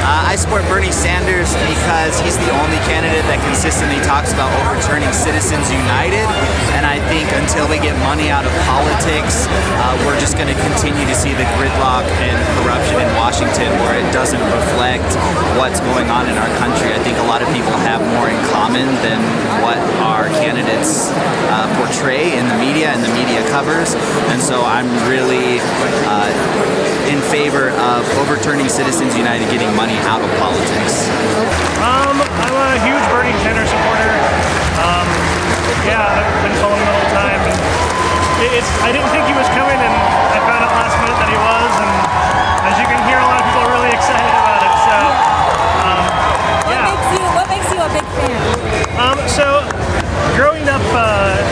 I support Bernie Sanders because he's the only candidate that consistently talks about overturning Citizens United, and I think until they get money out of politics, we're just going to continue to see the gridlock and corruption in Washington where it doesn't reflect what's going on in our country. I think a lot of people have more in common than what our candidates portray in the media and the media covers, and so I'm really in favor of overturning Citizens United getting money out of politics. I'm a huge Bernie Sanders supporter. Yeah, I've been following him the whole time. And I didn't think he was coming, and I found out last minute that he was. And as you can hear, a lot of people are really excited about it. So, What makes you a big fan? So growing up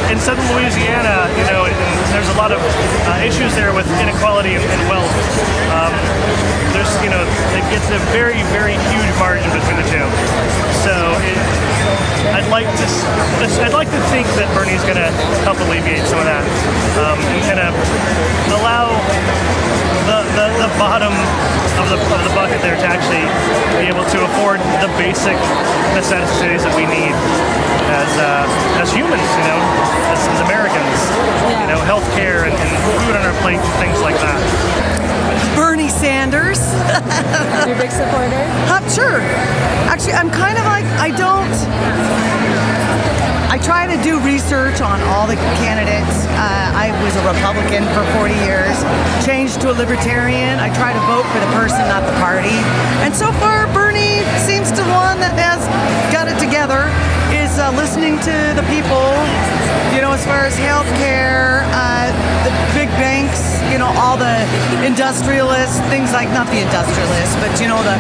in southern Louisiana, there's a lot of issues there with inequality and wealth. It gets a very, very huge margin between the two. So I'd like to think that Bernie's going to help alleviate some of that, and kind of allow the bottom of the bucket there to actually be able to afford the basic necessities that we need as humans, as Americans, health care and food on our plate and things like that. Bernie Sanders. You're a big supporter? Sure. Actually, I'm kind of like, I try to do research on all the candidates. I was a Republican for 40 years, changed to a Libertarian. I try to vote for the person, not the party. And so far, Bernie seems to one that has got it together, is listening to the people, as far as health care, the big banks, all the industrialists, things like, not the industrialists, but the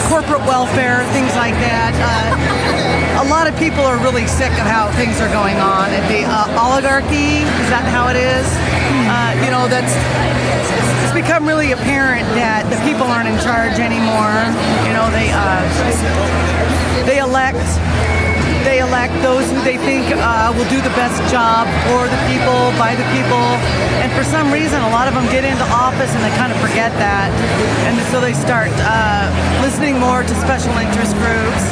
corporate welfare, things like that. A lot of people are really sick of how things are going on. And the oligarchy, is that how it is? It's become really apparent that the people aren't in charge anymore. They elect those who they think will do the best job for the people, by the people, and for some reason a lot of them get into office and they kind of forget that, and so they start listening more to special interest groups,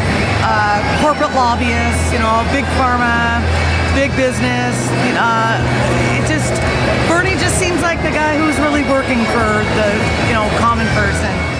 corporate lobbyists, big pharma, big business. Bernie just seems like the guy who's really working for the common person.